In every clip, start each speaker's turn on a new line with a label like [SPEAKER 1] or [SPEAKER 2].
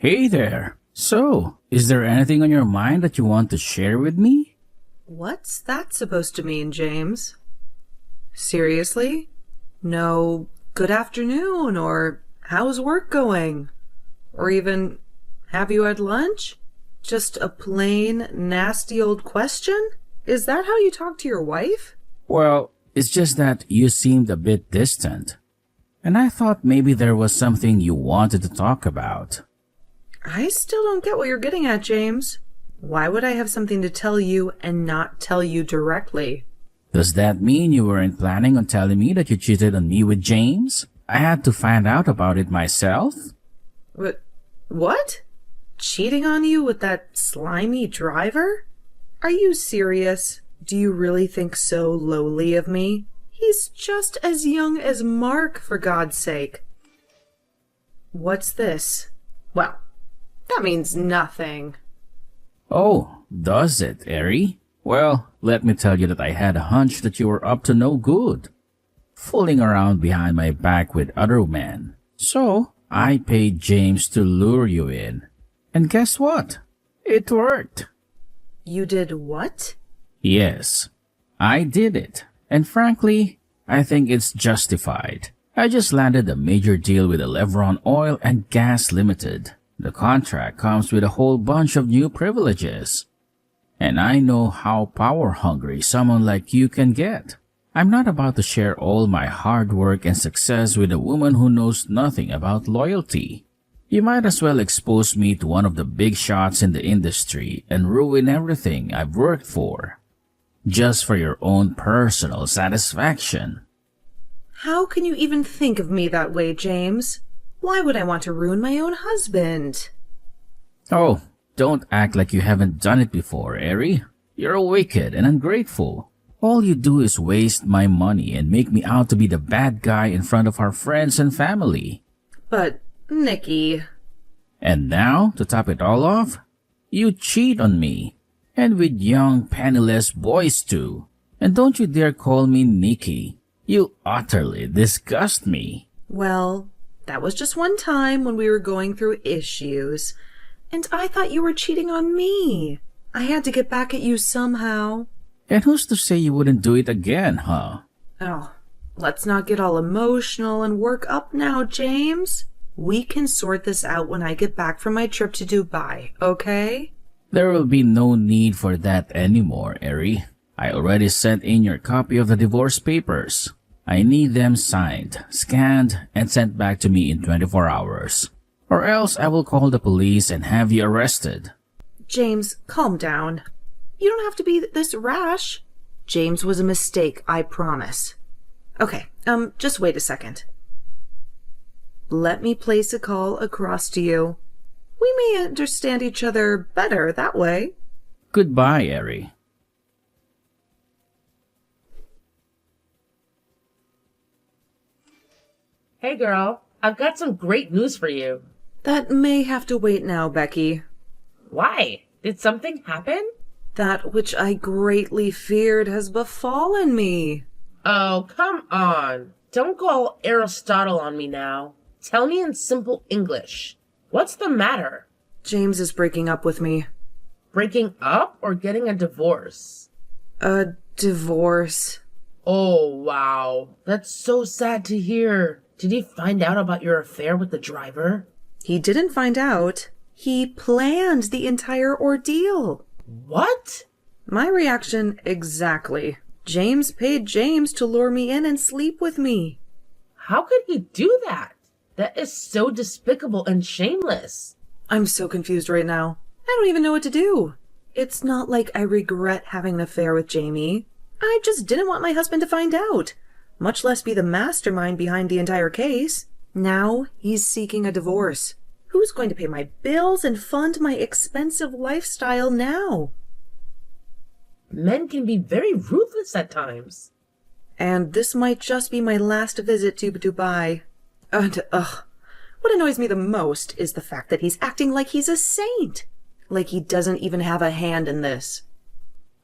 [SPEAKER 1] Hey there. So, is there anything on your mind that you want to share with me?
[SPEAKER 2] What's that supposed to mean, James? Seriously? No good afternoon, or how's work going? Or even, have you had lunch? Just a plain, nasty old question? Is that how you talk to your wife?
[SPEAKER 1] Well, it's just that you seemed a bit distant. And I thought maybe there was something you wanted to talk about.
[SPEAKER 2] I still don't get what you're getting at, James. Why would I have something to tell you and not tell you directly?
[SPEAKER 1] Does that mean you weren't planning on telling me that you cheated on me with James? I had to find out about it myself?
[SPEAKER 2] What? Cheating on you with that slimy driver? Are you serious? Do you really think so lowly of me? He's just as young as Mark, for God's sake. What's this? Well, that means nothing.
[SPEAKER 1] Oh, does it, Eri? Well, let me tell you that I had a hunch that you were up to no good, fooling around behind my back with other men. So, I paid James to lure you in. And guess what? It worked.
[SPEAKER 2] You did what?
[SPEAKER 1] Yes, I did it. And frankly, I think it's justified. I just landed a major deal with Elevron Oil and Gas Limited. The contract comes with a whole bunch of new privileges. And I know how power-hungry someone like you can get. I'm not about to share all my hard work and success with a woman who knows nothing about loyalty. You might as well expose me to one of the big shots in the industry and ruin everything I've worked for, just for your own personal satisfaction.
[SPEAKER 2] How can you even think of me that way, James? Why would I want to ruin my own husband?
[SPEAKER 1] Oh, don't act like you haven't done it before, Eri. You're wicked and ungrateful. All you do is waste my money and make me out to be the bad guy in front of our friends and family.
[SPEAKER 2] But, Nikki...
[SPEAKER 1] And now, to top it all off, you cheat on me. And with young, penniless boys too. And don't you dare call me Nikki. You utterly disgust me.
[SPEAKER 2] Well, that was just one time when we were going through issues. And I thought you were cheating on me. I had to get back at you somehow.
[SPEAKER 1] And who's to say you wouldn't do it again, huh?
[SPEAKER 2] Oh, let's not get all emotional and work up now, James. We can sort this out when I get back from my trip to Dubai, okay?
[SPEAKER 1] There will be no need for that anymore, Eri. I already sent in your copy of the divorce papers. I need them signed, scanned, and sent back to me in 24 hours. Or else I will call the police and have you arrested.
[SPEAKER 2] James, calm down. You don't have to be this rash. James was a mistake, I promise. Okay, just wait a second. Let me place a call across to you. We may understand each other better that way.
[SPEAKER 1] Goodbye, Eri.
[SPEAKER 3] Hey girl, I've got some great news for you.
[SPEAKER 2] That may have to wait now, Becky.
[SPEAKER 3] Why? Did something happen?
[SPEAKER 2] That which I greatly feared has befallen me.
[SPEAKER 3] Oh, come on. Don't go all Aristotle on me now. Tell me in simple English. What's the matter?
[SPEAKER 2] James is breaking up with me.
[SPEAKER 3] Breaking up or getting a divorce?
[SPEAKER 2] A divorce.
[SPEAKER 3] Oh, wow. That's so sad to hear. Did he find out about your affair with the driver?
[SPEAKER 2] He didn't find out. He planned the entire ordeal.
[SPEAKER 3] What?
[SPEAKER 2] My reaction exactly. James paid James to lure me in and sleep with me.
[SPEAKER 3] How could he do that? That is so despicable and shameless.
[SPEAKER 2] I'm so confused right now. I don't even know what to do. It's not like I regret having an affair with Jamie. I just didn't want my husband to find out, much less be the mastermind behind the entire case. Now he's seeking a divorce. Who's going to pay my bills and fund my expensive lifestyle now?
[SPEAKER 3] Men can be very ruthless at times.
[SPEAKER 2] And this might just be my last visit to Dubai. And, what annoys me the most is the fact that he's acting like he's a saint. Like he doesn't even have a hand in this.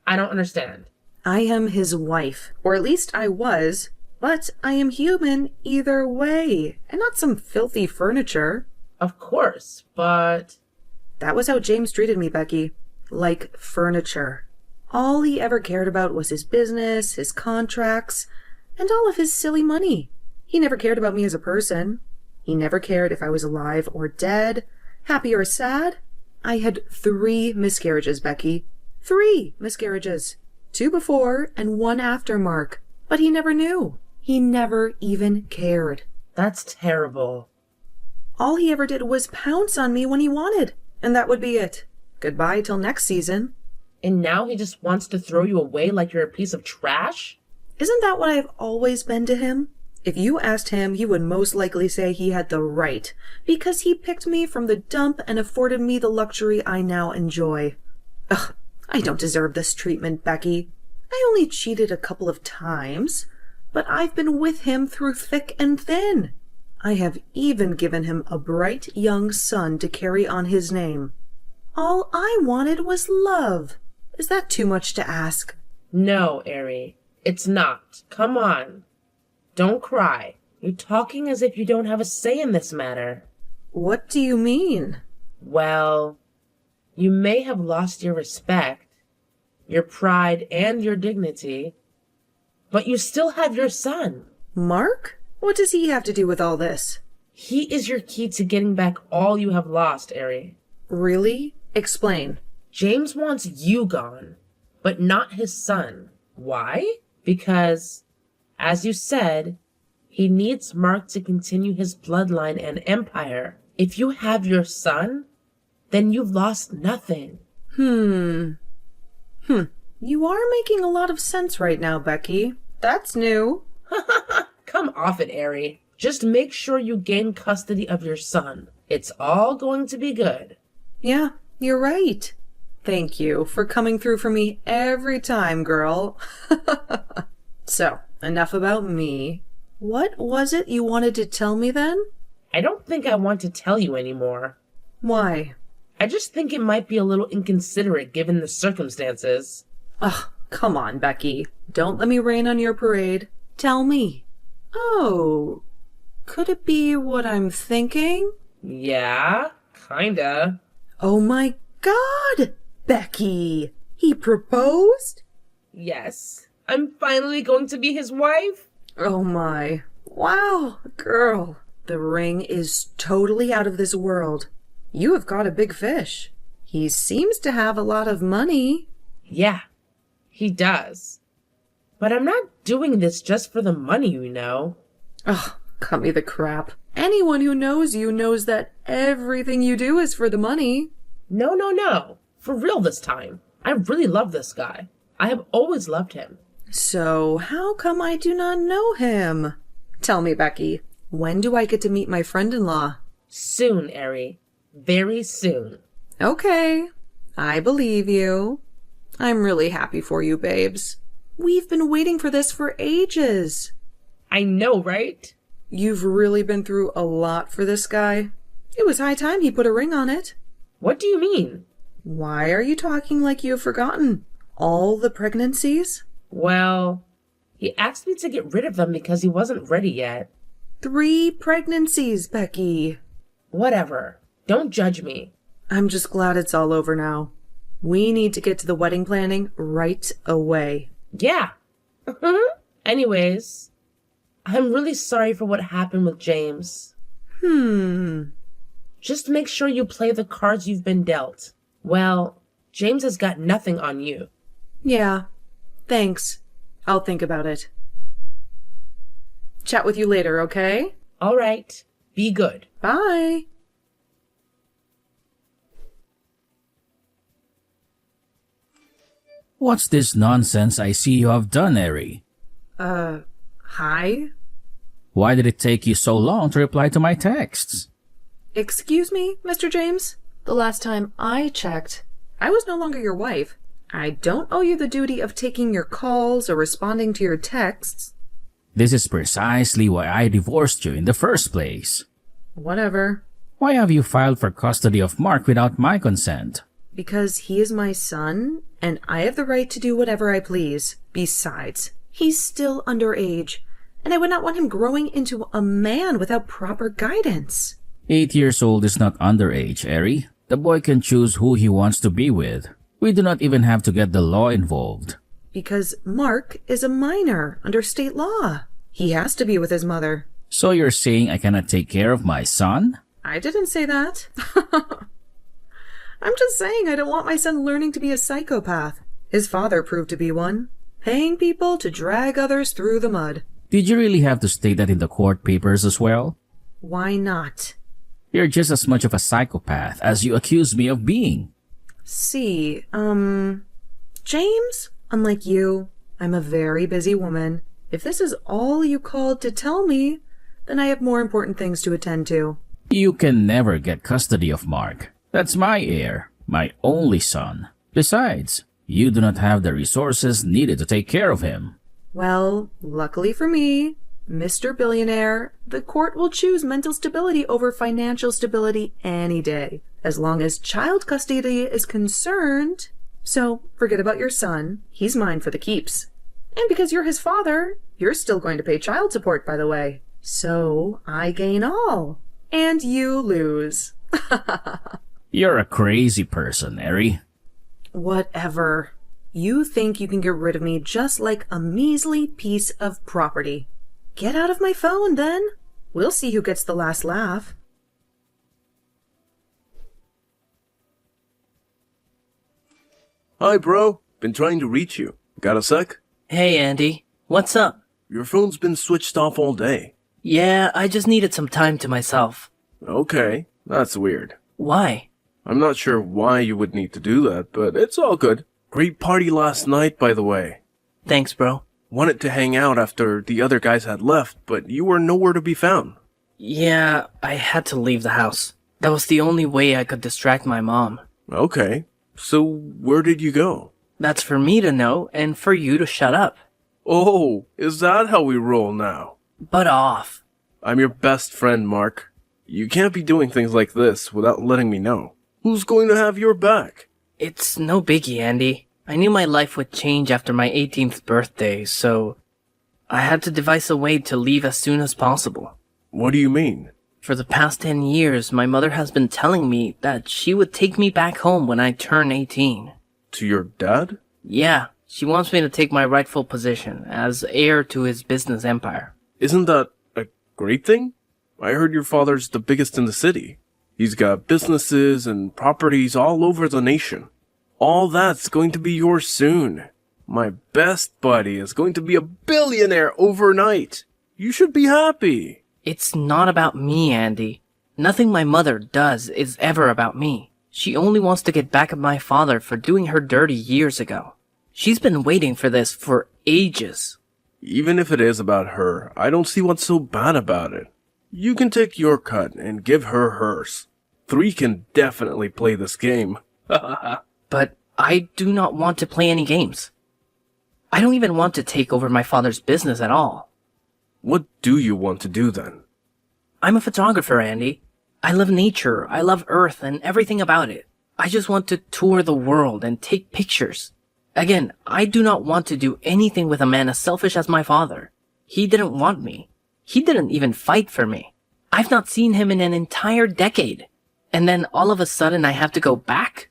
[SPEAKER 3] I don't understand.
[SPEAKER 2] I am his wife, or at least I was, but I am human either way, and not some filthy furniture.
[SPEAKER 3] Of course, but...
[SPEAKER 2] That was how James treated me, Becky. Like furniture. All he ever cared about was his business, his contracts, and all of his silly money. He never cared about me as a person. He never cared if I was alive or dead, happy or sad. I had 3 miscarriages, Becky. 3 miscarriages. 2 before and 1 after Mark. But he never knew. He never even cared.
[SPEAKER 3] That's terrible.
[SPEAKER 2] All he ever did was pounce on me when he wanted, and that would be it. Goodbye till next season.
[SPEAKER 3] And now he just wants to throw you away like you're a piece of trash?
[SPEAKER 2] Isn't that what I've always been to him? If you asked him, he would most likely say he had the right, because he picked me from the dump and afforded me the luxury I now enjoy. Ugh, I don't deserve this treatment, Becky. I only cheated a couple of times, but I've been with him through thick and thin. I have even given him a bright young son to carry on his name. All I wanted was love. Is that too much to ask?
[SPEAKER 3] No, Ari, it's not. Come on. Don't cry. You're talking as if you don't have a say in this matter.
[SPEAKER 2] What do you mean?
[SPEAKER 3] Well, you may have lost your respect, your pride, and your dignity, but you still have your son.
[SPEAKER 2] Mark? What does he have to do with all this?
[SPEAKER 3] He is your key to getting back all you have lost, Ari.
[SPEAKER 2] Really? Explain.
[SPEAKER 3] James wants you gone, but not his son. Why? Because, as you said, he needs Mark to continue his bloodline and empire. If you have your son, then you've lost nothing.
[SPEAKER 2] You are making a lot of sense right now, Becky. That's new.
[SPEAKER 3] Come off it, Ari. Just make sure you gain custody of your son. It's all going to be good.
[SPEAKER 2] Yeah, you're right. Thank you for coming through for me every time, girl. So, enough about me. What was it you wanted to tell me then?
[SPEAKER 3] I don't think I want to tell you anymore.
[SPEAKER 2] Why?
[SPEAKER 3] I just think it might be a little inconsiderate given the circumstances.
[SPEAKER 2] Ugh, come on, Becky. Don't let me rain on your parade. Tell me. Oh, could it be what I'm thinking?
[SPEAKER 3] Yeah, kinda.
[SPEAKER 2] Oh my God, Becky! He proposed?
[SPEAKER 3] Yes, I'm finally going to be his wife.
[SPEAKER 2] Oh my. Wow, girl. The ring is totally out of this world. You have caught a big fish. He seems to have a lot of money.
[SPEAKER 3] Yeah, he does. But I'm not doing this just for the money, you know.
[SPEAKER 2] Ugh, cut me the crap. Anyone who knows you knows that everything you do is for the money.
[SPEAKER 3] No. For real this time. I really love this guy. I have always loved him.
[SPEAKER 2] So, how come I do not know him? Tell me, Becky, when do I get to meet my friend-in-law?
[SPEAKER 3] Soon, Ari. Very soon.
[SPEAKER 2] Okay, I believe you. I'm really happy for you, babes. We've been waiting for this for ages.
[SPEAKER 3] I know, right?
[SPEAKER 2] You've really been through a lot for this guy. It was high time he put a ring on it.
[SPEAKER 3] What do you mean?
[SPEAKER 2] Why are you talking like you've forgotten? All the pregnancies?
[SPEAKER 3] Well, he asked me to get rid of them because he wasn't ready yet.
[SPEAKER 2] 3 pregnancies, Becky.
[SPEAKER 3] Whatever. Don't judge me.
[SPEAKER 2] I'm just glad it's all over now. We need to get to the wedding planning right away.
[SPEAKER 3] Yeah. Anyways, I'm really sorry for what happened with James. Just make sure you play the cards you've been dealt. Well, James has got nothing on you.
[SPEAKER 2] Yeah, thanks. I'll think about it. Chat with you later, okay?
[SPEAKER 3] All right. Be good.
[SPEAKER 2] Bye.
[SPEAKER 1] What's this nonsense I see you have done, Eri?
[SPEAKER 2] Hi?
[SPEAKER 1] Why did it take you so long to reply to my texts?
[SPEAKER 2] Excuse me, Mr. James? The last time I checked, I was no longer your wife. I don't owe you the duty of taking your calls or responding to your texts.
[SPEAKER 1] This is precisely why I divorced you in the first place.
[SPEAKER 2] Whatever.
[SPEAKER 1] Why have you filed for custody of Mark without my consent?
[SPEAKER 2] Because he is my son, and I have the right to do whatever I please. Besides, he's still underage, and I would not want him growing into a man without proper guidance.
[SPEAKER 1] 8 years old is not underage, Eri. The boy can choose who he wants to be with. We do not even have to get the law involved.
[SPEAKER 2] Because Mark is a minor under state law. He has to be with his mother.
[SPEAKER 1] So you're saying I cannot take care of my son?
[SPEAKER 2] I didn't say that. I'm just saying I don't want my son learning to be a psychopath. His father proved to be one, paying people to drag others through the mud.
[SPEAKER 1] Did you really have to state that in the court papers as well?
[SPEAKER 2] Why not?
[SPEAKER 1] You're just as much of a psychopath as you accuse me of being.
[SPEAKER 2] See, James, unlike you, I'm a very busy woman. If this is all you called to tell me, then I have more important things to attend to.
[SPEAKER 1] You can never get custody of Mark. That's my heir, my only son. Besides, you do not have the resources needed to take care of him.
[SPEAKER 2] Well, luckily for me, Mr. Billionaire, the court will choose mental stability over financial stability any day, as long as child custody is concerned. So, forget about your son. He's mine for the keeps. And because you're his father, you're still going to pay child support, by the way. So, I gain all. And you lose.
[SPEAKER 1] You're a crazy person, Eri.
[SPEAKER 2] Whatever. You think you can get rid of me just like a measly piece of property. Get out of my phone, then. We'll see who gets the last laugh.
[SPEAKER 4] Hi, bro. Been trying to reach you. Got a sec?
[SPEAKER 5] Hey, Andy. What's up?
[SPEAKER 4] Your phone's been switched off all day.
[SPEAKER 5] Yeah, I just needed some time to myself.
[SPEAKER 4] Okay, that's weird.
[SPEAKER 5] Why?
[SPEAKER 4] I'm not sure why you would need to do that, but it's all good. Great party last night, by the way.
[SPEAKER 5] Thanks, bro.
[SPEAKER 4] Wanted to hang out after the other guys had left, but you were nowhere to be found.
[SPEAKER 5] Yeah, I had to leave the house. That was the only way I could distract my mom.
[SPEAKER 4] Okay, so where did you go?
[SPEAKER 5] That's for me to know and for you to shut up.
[SPEAKER 4] Oh, is that how we roll now?
[SPEAKER 5] Butt off.
[SPEAKER 4] I'm your best friend, Mark. You can't be doing things like this without letting me know. Who's going to have your back?
[SPEAKER 5] It's no biggie, Andy. I knew my life would change after my 18th birthday, so I had to devise a way to leave as soon as possible.
[SPEAKER 4] What do you mean?
[SPEAKER 5] For the past 10 years, my mother has been telling me that she would take me back home when I turn 18.
[SPEAKER 4] To your dad?
[SPEAKER 5] Yeah, she wants me to take my rightful position as heir to his business empire.
[SPEAKER 4] Isn't that a great thing? I heard your father's the biggest in the city. He's got businesses and properties all over the nation. All that's going to be yours soon. My best buddy is going to be a billionaire overnight. You should be happy.
[SPEAKER 5] It's not about me, Andy. Nothing my mother does is ever about me. She only wants to get back at my father for doing her dirty years ago. She's been waiting for this for ages.
[SPEAKER 4] Even if it is about her, I don't see what's so bad about it. You can take your cut and give her hers. 3 can definitely play this game.
[SPEAKER 5] But I do not want to play any games. I don't even want to take over my father's business at all.
[SPEAKER 4] What do you want to do then?
[SPEAKER 5] I'm a photographer, Andy. I love nature, I love Earth and everything about it. I just want to tour the world and take pictures. Again, I do not want to do anything with a man as selfish as my father. He didn't want me. He didn't even fight for me. I've not seen him in an entire decade. And then all of a sudden I have to go back?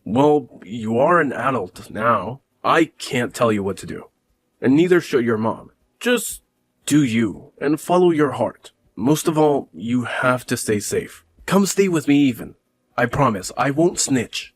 [SPEAKER 4] Well, you are an adult now. I can't tell you what to do. And neither should your mom. Just do you and follow your heart. Most of all, you have to stay safe. Come stay with me even. I promise, I won't snitch.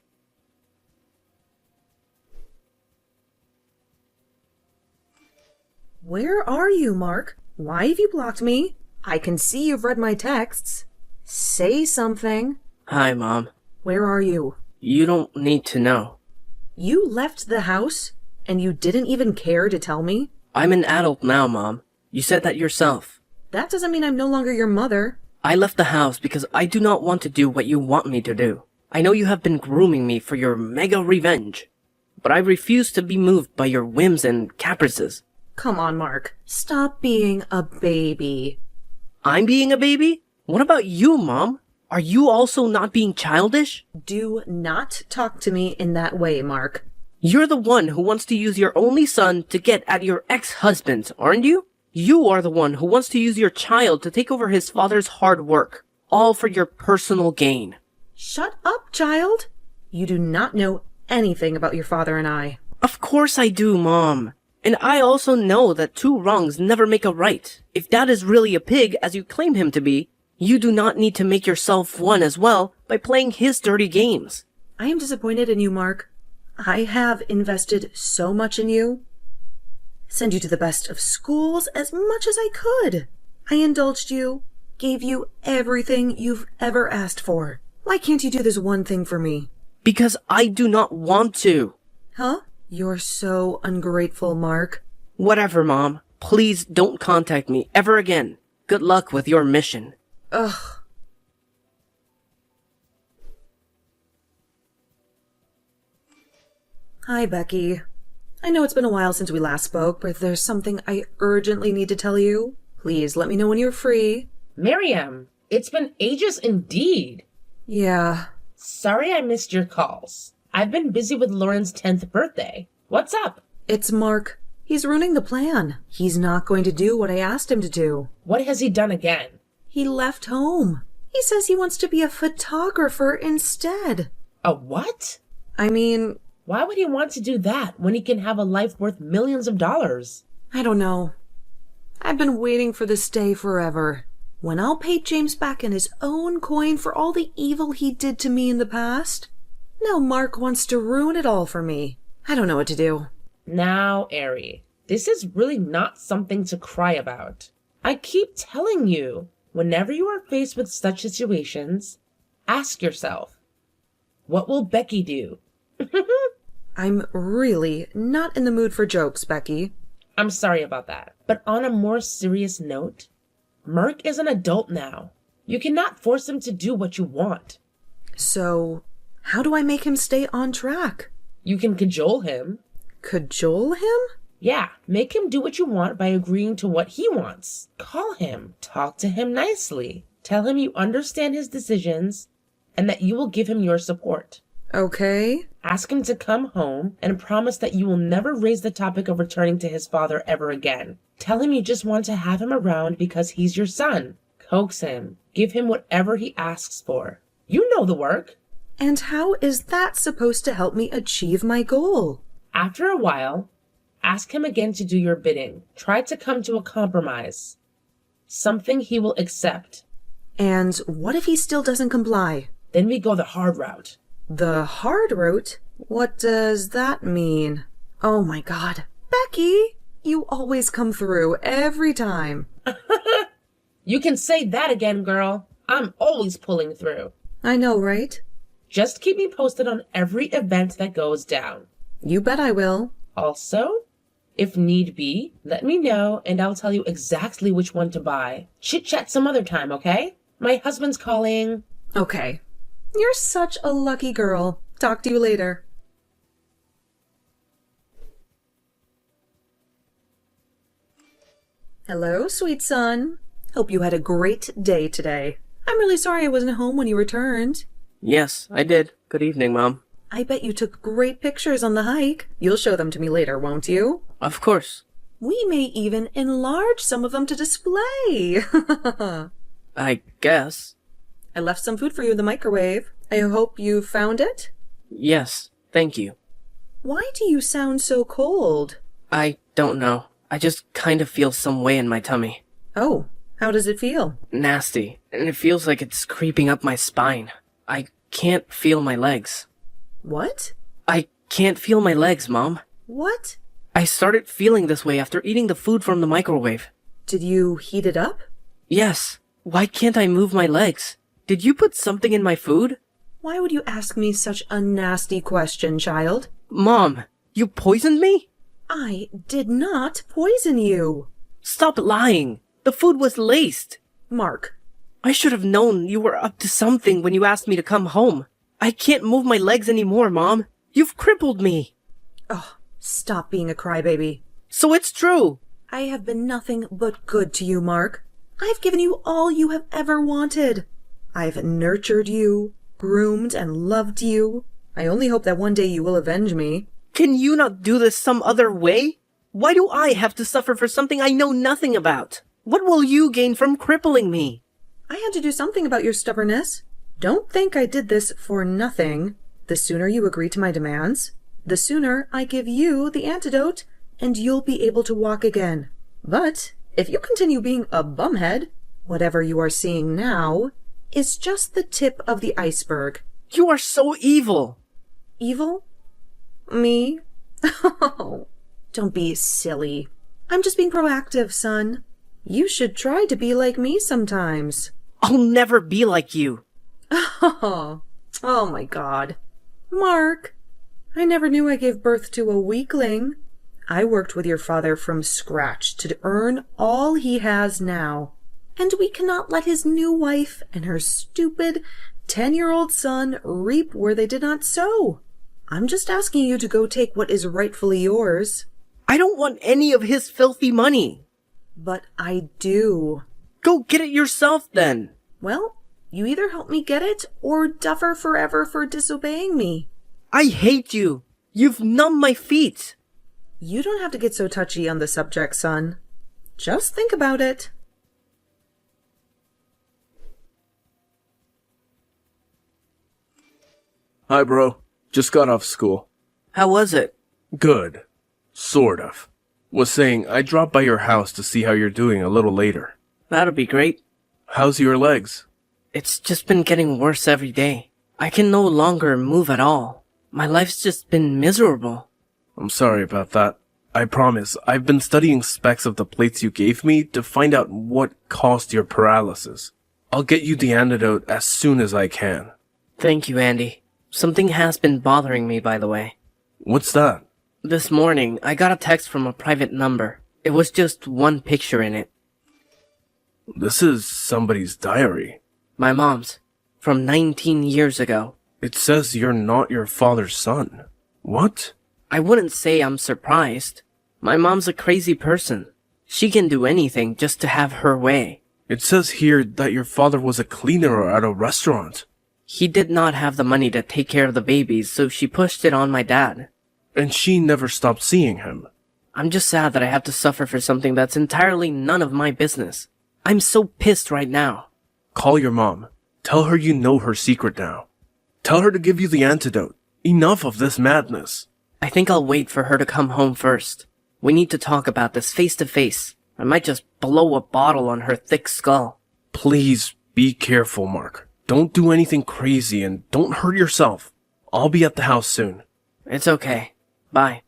[SPEAKER 2] Where are you, Mark? Why have you blocked me? I can see you've read my texts. Say something.
[SPEAKER 5] Hi, Mom.
[SPEAKER 2] Where are you?
[SPEAKER 5] You don't need to know.
[SPEAKER 2] You left the house, and you didn't even care to tell me?
[SPEAKER 5] I'm an adult now, Mom. You said that yourself.
[SPEAKER 2] That doesn't mean I'm no longer your mother.
[SPEAKER 5] I left the house because I do not want to do what you want me to do. I know you have been grooming me for your mega revenge, but I refuse to be moved by your whims and caprices.
[SPEAKER 2] Come on, Mark. Stop being a baby.
[SPEAKER 5] I'm being a baby? What about you, Mom? Are you also not being childish?
[SPEAKER 2] Do not talk to me in that way, Mark.
[SPEAKER 5] You're the one who wants to use your only son to get at your ex-husband, aren't you? You are the one who wants to use your child to take over his father's hard work, all for your personal gain.
[SPEAKER 2] Shut up, child. You do not know anything about your father and I.
[SPEAKER 5] Of course I do, Mom. And I also know that two wrongs never make a right. If Dad is really a pig, as you claim him to be, you do not need to make yourself one as well by playing his dirty games.
[SPEAKER 2] I am disappointed in you, Mark. I have invested so much in you. Send you to the best of schools as much as I could. I indulged you, gave you everything you've ever asked for. Why can't you do this one thing for me?
[SPEAKER 5] Because I do not want to.
[SPEAKER 2] Huh? You're so ungrateful, Mark.
[SPEAKER 5] Whatever, Mom. Please don't contact me ever again. Good luck with your mission.
[SPEAKER 2] Ugh. Hi, Becky. I know it's been a while since we last spoke, but there's something I urgently need to tell you. Please let me know when you're free.
[SPEAKER 3] Miriam, it's been ages indeed.
[SPEAKER 2] Yeah.
[SPEAKER 3] Sorry I missed your calls. I've been busy with Lauren's 10th birthday. What's up?
[SPEAKER 2] It's Mark. He's ruining the plan. He's not going to do what I asked him to do.
[SPEAKER 3] What has he done again?
[SPEAKER 2] He left home. He says he wants to be a photographer instead.
[SPEAKER 3] A what?
[SPEAKER 2] I mean,
[SPEAKER 3] Why would he want to do that when he can have a life worth millions of dollars?
[SPEAKER 2] I don't know. I've been waiting for this day forever. When I'll pay James back in his own coin for all the evil he did to me in the past. Now Mark wants to ruin it all for me. I don't know what to do.
[SPEAKER 3] Now, Ari, this is really not something to cry about. I keep telling you, whenever you are faced with such situations, ask yourself, what will Becky do?
[SPEAKER 2] I'm really not in the mood for jokes, Becky.
[SPEAKER 3] I'm sorry about that. But on a more serious note, Mark is an adult now. You cannot force him to do what you want.
[SPEAKER 2] So, how do I make him stay on track?
[SPEAKER 3] You can cajole him.
[SPEAKER 2] Cajole him?
[SPEAKER 3] Yeah, make him do what you want by agreeing to what he wants. Call him. Talk to him nicely. Tell him you understand his decisions and that you will give him your support.
[SPEAKER 2] Okay.
[SPEAKER 3] Ask him to come home and promise that you will never raise the topic of returning to his father ever again. Tell him you just want to have him around because he's your son. Coax him. Give him whatever he asks for. You know the work.
[SPEAKER 2] And how is that supposed to help me achieve my goal?
[SPEAKER 3] After a while, ask him again to do your bidding. Try to come to a compromise. Something he will accept.
[SPEAKER 2] And what if he still doesn't comply?
[SPEAKER 3] Then we go the hard route.
[SPEAKER 2] The hard route? What does that mean? Oh my God. Becky, you always come through every time.
[SPEAKER 3] You can say that again, girl. I'm always pulling through.
[SPEAKER 2] I know, right?
[SPEAKER 3] Just keep me posted on every event that goes down.
[SPEAKER 2] You bet I will.
[SPEAKER 3] Also, if need be, let me know and I'll tell you exactly which one to buy. Chit-chat some other time, okay? My husband's calling.
[SPEAKER 2] Okay. You're such a lucky girl. Talk to you later. Hello, sweet son. Hope you had a great day today. I'm really sorry I wasn't home when you returned.
[SPEAKER 5] Yes, I did. Good evening, Mom.
[SPEAKER 2] I bet you took great pictures on the hike. You'll show them to me later, won't you?
[SPEAKER 5] Of course.
[SPEAKER 2] We may even enlarge some of them to display.
[SPEAKER 5] I guess.
[SPEAKER 2] I left some food for you in the microwave. I hope you found it.
[SPEAKER 5] Yes, thank you.
[SPEAKER 2] Why do you sound so cold?
[SPEAKER 5] I don't know. I just kind of feel some way in my tummy.
[SPEAKER 2] Oh, how does it feel?
[SPEAKER 5] Nasty, and it feels like it's creeping up my spine. I can't feel my legs.
[SPEAKER 2] What?
[SPEAKER 5] I can't feel my legs, Mom.
[SPEAKER 2] What?
[SPEAKER 5] I started feeling this way after eating the food from the microwave.
[SPEAKER 2] Did you heat it up?
[SPEAKER 5] Yes. Why can't I move my legs? Did you put something in my food?
[SPEAKER 2] Why would you ask me such a nasty question, child?
[SPEAKER 5] Mom, you poisoned me?
[SPEAKER 2] I did not poison you.
[SPEAKER 5] Stop lying. The food was laced.
[SPEAKER 2] Mark.
[SPEAKER 5] I should have known you were up to something when you asked me to come home. I can't move my legs anymore, Mom. You've crippled me.
[SPEAKER 2] Oh, stop being a crybaby.
[SPEAKER 5] So it's true.
[SPEAKER 2] I have been nothing but good to you, Mark. I've given you all you have ever wanted. I've nurtured you, groomed and loved you. I only hope that one day you will avenge me.
[SPEAKER 5] Can you not do this some other way? Why do I have to suffer for something I know nothing about? What will you gain from crippling me?
[SPEAKER 2] I had to do something about your stubbornness. Don't think I did this for nothing. The sooner you agree to my demands, the sooner I give you the antidote, and you'll be able to walk again. But if you continue being a bumhead, whatever you are seeing now is just the tip of the iceberg.
[SPEAKER 5] You are so evil.
[SPEAKER 2] Evil? Me? Oh, don't be silly. I'm just being proactive, son. You should try to be like me sometimes.
[SPEAKER 5] I'll never be like you.
[SPEAKER 2] Oh my God. Mark, I never knew I gave birth to a weakling. I worked with your father from scratch to earn all he has now. And we cannot let his new wife and her stupid 10-year-old son reap where they did not sow. I'm just asking you to go take what is rightfully yours.
[SPEAKER 5] I don't want any of his filthy money.
[SPEAKER 2] But I do.
[SPEAKER 5] Go get it yourself then.
[SPEAKER 2] Well, you either help me get it or suffer forever for disobeying me.
[SPEAKER 5] I hate you. You've numbed my feet.
[SPEAKER 2] You don't have to get so touchy on the subject, son. Just think about it.
[SPEAKER 4] Hi, bro. Just got off school.
[SPEAKER 5] How was it?
[SPEAKER 4] Good. Sort of. Was saying I'd drop by your house to see how you're doing a little later.
[SPEAKER 5] That'll be great.
[SPEAKER 4] How's your legs?
[SPEAKER 5] It's just been getting worse every day. I can no longer move at all. My life's just been miserable.
[SPEAKER 4] I'm sorry about that. I promise, I've been studying specs of the plates you gave me to find out what caused your paralysis. I'll get you the antidote as soon as I can.
[SPEAKER 5] Thank you, Andy. Something has been bothering me, by the way.
[SPEAKER 4] What's that?
[SPEAKER 5] This morning, I got a text from a private number. It was just one picture in it.
[SPEAKER 4] This is somebody's diary.
[SPEAKER 5] My mom's. From 19 years ago.
[SPEAKER 4] It says you're not your father's son. What?
[SPEAKER 5] I wouldn't say I'm surprised. My mom's a crazy person. She can do anything just to have her way.
[SPEAKER 4] It says here that your father was a cleaner at a restaurant.
[SPEAKER 5] He did not have the money to take care of the babies, so she pushed it on my dad.
[SPEAKER 4] And she never stopped seeing him.
[SPEAKER 5] I'm just sad that I have to suffer for something that's entirely none of my business. I'm so pissed right now.
[SPEAKER 4] Call your mom. Tell her you know her secret now. Tell her to give you the antidote. Enough of this madness.
[SPEAKER 5] I think I'll wait for her to come home first. We need to talk about this face to face. I might just blow a bottle on her thick skull.
[SPEAKER 4] Please be careful, Mark. Don't do anything crazy and don't hurt yourself. I'll be at the house soon.
[SPEAKER 5] It's okay. Bye.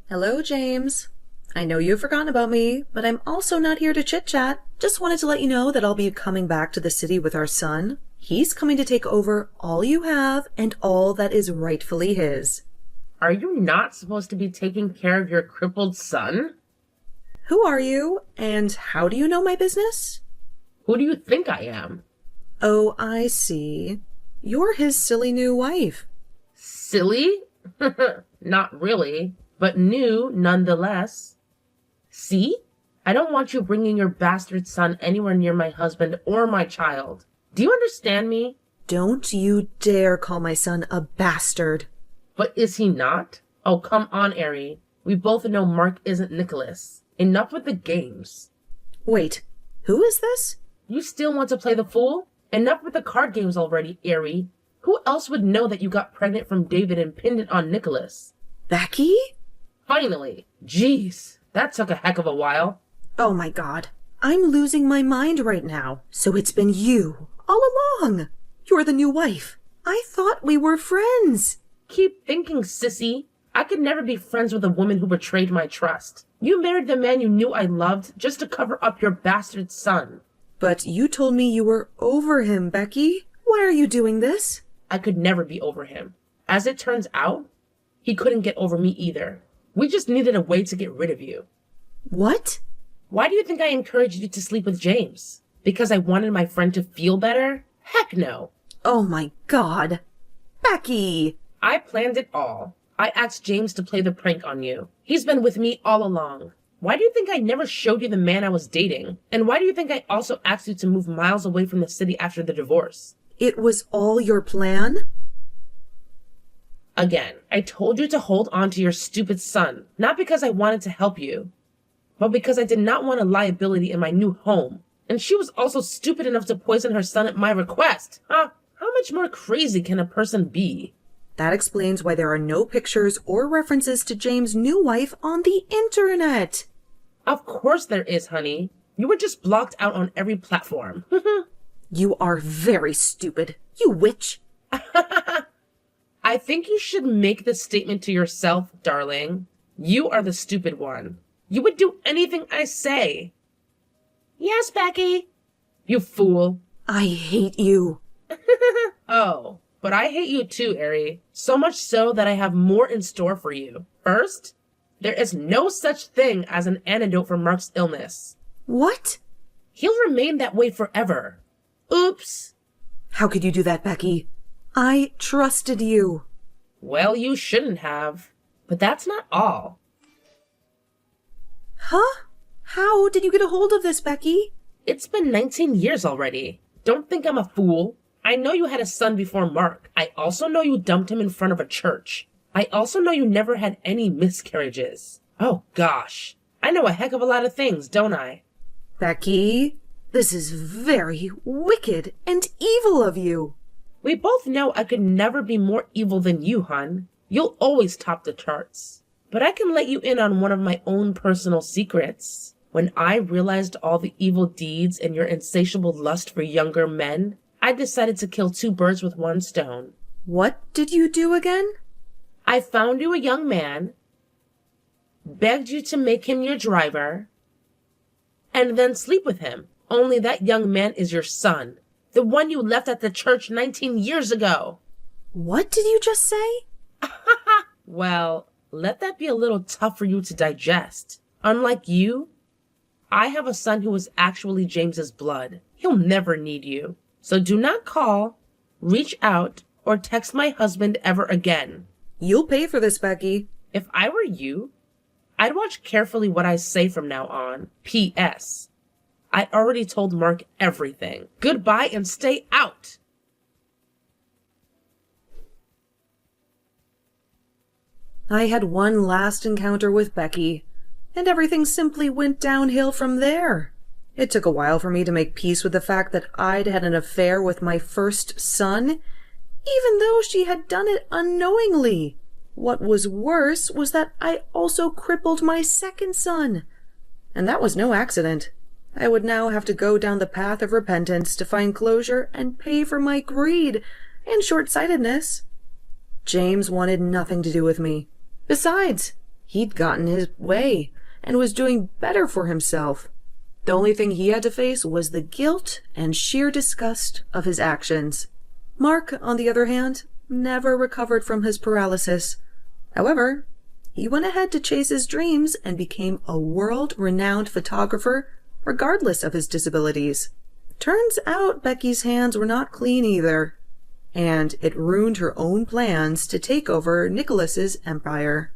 [SPEAKER 2] Hello, James. I know you've forgotten about me, but I'm also not here to chit-chat. Just wanted to let you know that I'll be coming back to the city with our son. He's coming to take over all you have and all that is rightfully his.
[SPEAKER 3] Are you not supposed to be taking care of your crippled son?
[SPEAKER 2] Who are you, and how do you know my business?
[SPEAKER 3] Who do you think I am?
[SPEAKER 2] Oh, I see. You're his silly new wife.
[SPEAKER 3] Silly? Not really, but new nonetheless. See? I don't want you bringing your bastard son anywhere near my husband or my child. Do you understand me?
[SPEAKER 2] Don't you dare call my son a bastard.
[SPEAKER 3] But is he not? Oh, come on, Ari. We both know Mark isn't Nicholas. Enough with the games.
[SPEAKER 2] Wait, who is this?
[SPEAKER 3] You still want to play the fool? Enough with the card games already, Ari. Who else would know that you got pregnant from David and pinned it on Nicholas?
[SPEAKER 2] Becky?
[SPEAKER 3] Finally. Jeez, that took a heck of a while.
[SPEAKER 2] Oh my God. I'm losing my mind right now. So it's been you all along. You're the new wife. I thought we were friends.
[SPEAKER 3] Keep thinking, sissy. I could never be friends with a woman who betrayed my trust. You married the man you knew I loved just to cover up your bastard son.
[SPEAKER 2] But you told me you were over him, Becky. Why are you doing this?
[SPEAKER 3] I could never be over him. As it turns out, he couldn't get over me either. We just needed a way to get rid of you.
[SPEAKER 2] What?
[SPEAKER 3] Why do you think I encouraged you to sleep with James? Because I wanted my friend to feel better? Heck no.
[SPEAKER 2] Oh my God. Becky!
[SPEAKER 3] I planned it all. I asked James to play the prank on you. He's been with me all along. Why do you think I never showed you the man I was dating? And why do you think I also asked you to move miles away from the city after the divorce?
[SPEAKER 2] It was all your plan?
[SPEAKER 3] Again, I told you to hold on to your stupid son, not because I wanted to help you, but because I did not want a liability in my new home. And she was also stupid enough to poison her son at my request. Huh? How much more crazy can a person be?
[SPEAKER 2] That explains why there are no pictures or references to James' new wife on the internet.
[SPEAKER 3] Of course there is, honey. You were just blocked out on every platform.
[SPEAKER 2] You are very stupid, you witch.
[SPEAKER 3] I think you should make this statement to yourself, darling. You are the stupid one. You would do anything I say. Yes, Becky. You fool.
[SPEAKER 2] I hate you.
[SPEAKER 3] Oh, but I hate you too, Ari. So much so that I have more in store for you. First, there is no such thing as an antidote for Mark's illness.
[SPEAKER 2] What?
[SPEAKER 3] He'll remain that way forever. Oops.
[SPEAKER 2] How could you do that, Becky? I trusted you.
[SPEAKER 3] Well, you shouldn't have. But that's not all.
[SPEAKER 2] Huh? How did you get a hold of this, Becky?
[SPEAKER 3] It's been 19 years already. Don't think I'm a fool. I know you had a son before Mark. I also know you dumped him in front of a church. I also know you never had any miscarriages. Oh gosh. I know a heck of a lot of things, don't I?
[SPEAKER 2] Becky, this is very wicked and evil of you.
[SPEAKER 3] We both know I could never be more evil than you, hon. You'll always top the charts. But I can let you in on one of my own personal secrets. When I realized all the evil deeds and your insatiable lust for younger men, I decided to kill two birds with one stone.
[SPEAKER 2] What did you do again?
[SPEAKER 3] I found you a young man, begged you to make him your driver, and then sleep with him. Only that young man is your son, the one you left at the church 19 years ago.
[SPEAKER 2] What did you just say?
[SPEAKER 3] Well, let that be a little tough for you to digest. Unlike you, I have a son who is actually James's blood. He'll never need you. So do not call, reach out, or text my husband ever again.
[SPEAKER 2] You'll pay for this, Becky.
[SPEAKER 3] If I were you, I'd watch carefully what I say from now on. P.S. I already told Mark everything. Goodbye and stay out!
[SPEAKER 2] I had one last encounter with Becky, and everything simply went downhill from there. It took a while for me to make peace with the fact that I'd had an affair with my first son, even though she had done it unknowingly. What was worse was that I also crippled my second son. And that was no accident. I would now have to go down the path of repentance to find closure and pay for my greed and short-sightedness. James wanted nothing to do with me. Besides, he'd gotten his way and was doing better for himself. The only thing he had to face was the guilt and sheer disgust of his actions. Mark, on the other hand, never recovered from his paralysis. However, he went ahead to chase his dreams and became a world-renowned photographer regardless of his disabilities. Turns out Becky's hands were not clean either, and it ruined her own plans to take over Nicholas's empire.